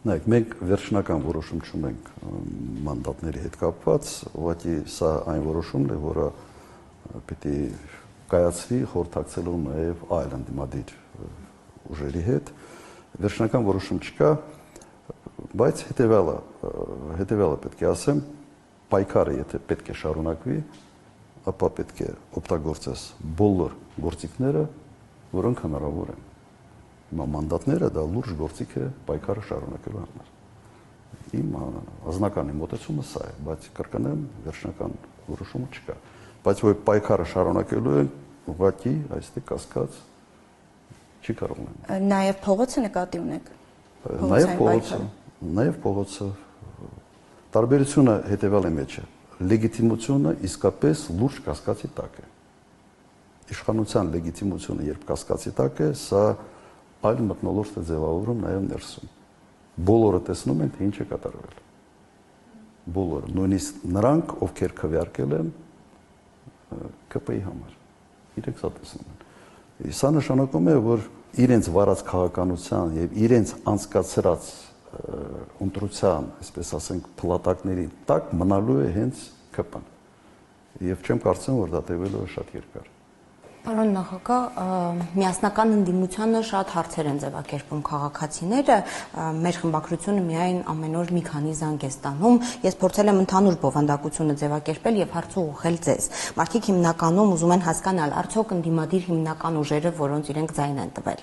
Նայեք, մենք վերջնական որոշում չունենք մանդատների հետ կապված, ուղղակի սա այն որոշումն է, որը պիտի կայացվի խորհրդակցելով նաև այլ ընդդիմադիր ուժերի հետ։ Վերջնական որոշում չկա, բայց հետևյալը պետք է ասեմ, պայքարը եթե պետք է շարունակվի, ապա պետք է օգտագործես բոլոր գործիքները, որոնք հնարավոր են։ Հիմա մանդատները դա լուրջ գործիք է պայքարը շարունակելու համար։ Իմ անձնական մոտեցումը սա է, բայց կրկնեմ, վերջնական որոշումը չկա։ Բայց որ պայքարը շարունակելու են, ուղղակի այստեղ կասկած չի կարող լինել։ Նաև փողոցը նկատի ունեք։ Նաև փողոցը տարբերությունը հետևյալ է մեջ է։ Լեգիտիմությունը իսկապես լուրջ կասկածի տակ է։ Իշխանության լեգիտիմությունը երբ կասկածի տակ է, սա այլ մթնոլորտ է ձևավորում նաև ներսում։ Բոլորը տեսնում են, թե ինչ է կատարվել։ Բոլորը, նույնիսկ նրանք, ովքեր քվեարկել են ԿՊ-ի համար, իրենք սա տեսնում են։ Սա նշանակում է, որ իրենց վարած քաղաքականության եւ իրենց անցկացրած ընտրության, այսպես ասենք, փլատակների տակ մնալու է հենց ԿՊ-ն։ Եվ չեմ կարծում, որ դա տևելու է շատ երկար։ Պարոն նախագահ, միասնական ընդդիմությանը շատ հարցեր են ձևակերպում քաղաքացիները, մեր խմբակրությունը միայն ամեն օր մի քանի զանգ է ստանում։ Ես փորձել եմ ընդհանուր բովանդակությունը ձևակերպել եւ հարցը ուղղել ձեզ։ Մարդիկ հիմնականում ուզում են հասկանալ, արդյոք ընդդիմադիր հիմնական ուժերը, որոնց իրենք ձայն են տվել,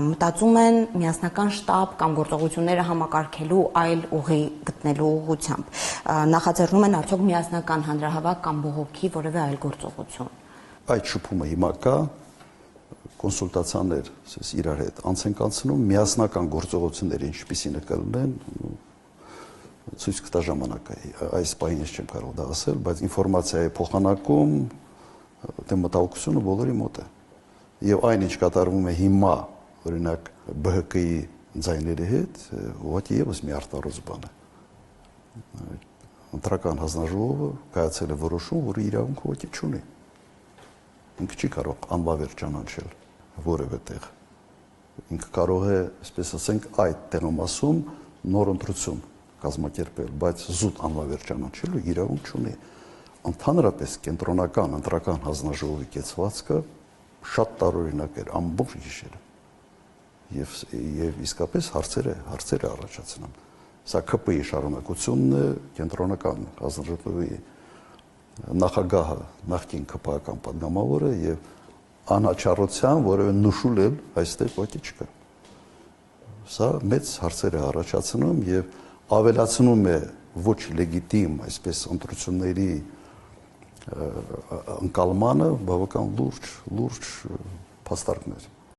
մտածում են միասնական շտաբ կամ գործողությունները համակարգելու այլ ուղի գտնելու ուղղությամբ։ Նախաձեռնում են արդյոք միասնական հանրահավաք կամ բողոքի որևէ այլ գործողություն։ Այդ շփումը հիմա կա, կոնսուլտացիաներ իրար հետ անց են կանցնում, միասնական գործողությունները ինչպիսին կլինեն, ցույց կտա ժամանակը։ Այս պահին ես չեմ կարող դա ասել, բայց ինֆորմացիայի փոխանակում դե մտահոգությունը բոլորի մոտ է։ Եվ այն ինչ կատարվում է հիմա, օրինակ ԲՀԿ-ի ձայների հետ, ուղղակի եւս մի արտարոց բան է։ Ընտրական հանձնաժողովը կայացել է որոշում, որը իրավունք ուղղակի չունի։ Ինքը չի կարող անվավեր ճանաչել որևէ տեղ։ Ինքը կարող է, այսպես ասենք, այդ տեղամասում նոր ընտրություն կազմակերպել, բայց զուտ անվավեր ճանաչելու իրավունք չունի։ Ընդհանրապես կենտրոնական ընտրական հանձնաժողովի կեցվածքը շատ տարօրինակ էր ամբողջ գիշերը։ Եվ իսկապես հարցեր է առաջացնում։ Սա ԿՊ-ի շարունակությունն է, կենտրոնական հանձնաժողովի նախագահը, նախկին ԿՊ-ական պատգամավորը եւ անաչառության որևէ նշուլել այստեղ ոչինչ չկա։ Սա մեծ հարցեր է առաջացնում եւ ավելացնում է ոչ լեգիտիմ, այսպես ընտրությունների ընկալմանը բավական լուրջ փաստարկներ։